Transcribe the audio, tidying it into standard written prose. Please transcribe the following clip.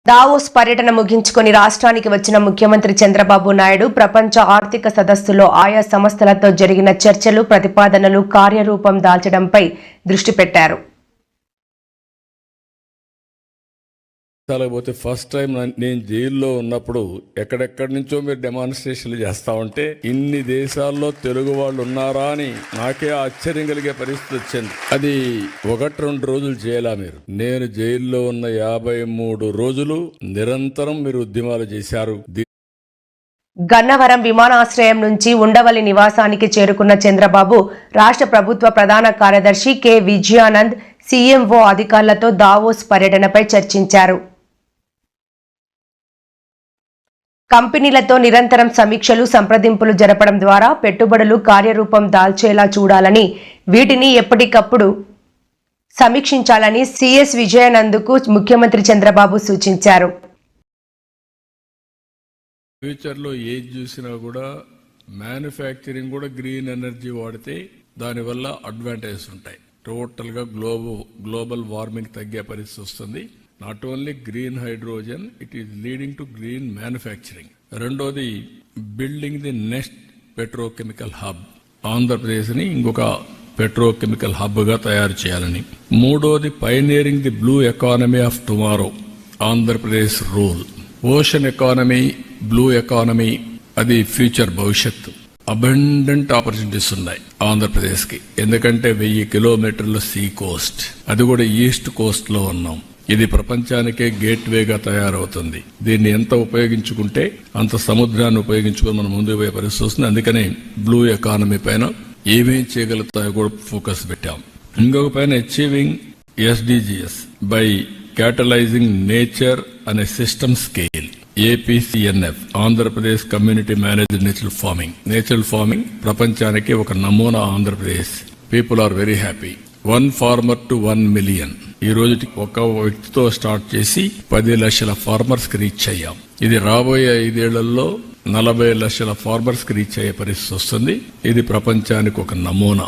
Davos పర్యటన ముగించుకొని రాష్ట్రానికి వచ్చిన ముఖ్యమంత్రి చంద్రబాబు నాయుడు ప్రపంచ ఆర్థిక సదస్సులో ఆయా సంస్థలతో జరిగిన చర్చలు, ప్రతిపాదనలు కార్యరూపం దాల్చడంపై దృష్టి పెట్టారు. పోతే ఫస్ట్ టైం నేను జైల్లో ఉన్నప్పుడు ఎక్కడెక్కడి నుంచో మీరు డెమాన్స్ట్రేషన్లు చేస్తా ఉంటే ఇన్ని దేశాల్లో తెలుగు వాళ్ళు ఉన్నారా అని నాకే ఆశ్చర్యం కలిగే పరిస్థితి వచ్చింది. అది 1-2 రోజులు చేయాలా మీరు? నేను జైల్లో ఉన్న 53 రోజులు నిరంతరం మీరు ఉద్యమాలు చేశారు. గన్నవరం విమానాశ్రయం నుంచి ఉండవల్లి నివాసానికి చేరుకున్న చంద్రబాబు రాష్ట్ర ప్రభుత్వ ప్రధాన కార్యదర్శి కె విజయానంద్, సీఎంఓ అధికారులతో దావోస్ పర్యటనపై చర్చించారు. కంపెనీలతో నిరంతరం సమీక్షలు, సంప్రదింపులు జరపడం ద్వారా పెట్టుబడులు కార్యరూపం దాల్చేలా చూడాలని, వీటిని ఎప్పటికప్పుడు సమీక్షించాలని సిఎస్ విజయానంద్కు ముఖ్యమంత్రి చంద్రబాబు సూచించారు. ఫ్యూచర్లో ఏది చూసినా కూడా మ్యానుఫ్యాక్చరింగ్ కూడా గ్రీన్ ఎనర్జీ వాడితే దానివల్ల అడ్వాంటేజెస్ ఉంటాయి. టోటల్గా గ్లోబల్ వార్మింగ్ తగ్గే పరిస్థితి వస్తుంది. Not only green hydrogen, it is leading to green manufacturing. రెండోది building the next petrochemical hub. ఆంధ్రప్రదేశ్ని ఇంకొక పెట్రోకెమికల్ హబ్గా తయారు చేయాలని. మూడోది pioneering the blue economy of tomorrow, Andhra Pradesh rule. Ocean economy, blue economy, అది ఫ్యూచర్ భవిష్యత్తు. అబండెంట్ ఆపర్చునిటీస్ ఉన్నాయి ఆంధ్రప్రదేశ్కి. ఎందుకంటే 1000 కిలోమీటర్ల సీ కోస్ట్, అది కూడా ఈస్ట్ కోస్ట్ లో ఉన్నాం. ఇది ప్రపంచానికే గేట్ వేగా తయారవుతుంది. దీన్ని ఎంత ఉపయోగించుకుంటే అంత సముద్రాన్ని ఉపయోగించుకొని మనం ముందుకు పోయే పరిస్థితి వస్తుంది. అందుకని బ్లూ ఎకానమీ పైన ఏమేం చేయగలుగుతాయో కూడా ఫోకస్ పెట్టాం. ఇంకొక పైన achieving SDGs by catalysing nature అనే system scale. APCNF, Andhra Pradesh community managed natural farming ప్రపంచానికి ఒక నమూనా Andhra Pradesh. People are very happy. 1 farmer to 1 million. ఈ రోజుకి ఒక వ్యక్తితో స్టార్ట్ చేసి 10 లక్షల ఫార్మర్స్ కి రీచ్ అయ్యాం. ఇది రాబోయే 5 ఏళ్లలో 40 లక్షల ఫార్మర్స్ కి రీచ్ అయ్యే పరిస్థితి వస్తుంది. ఇది ప్రపంచానికి ఒక నమూనా.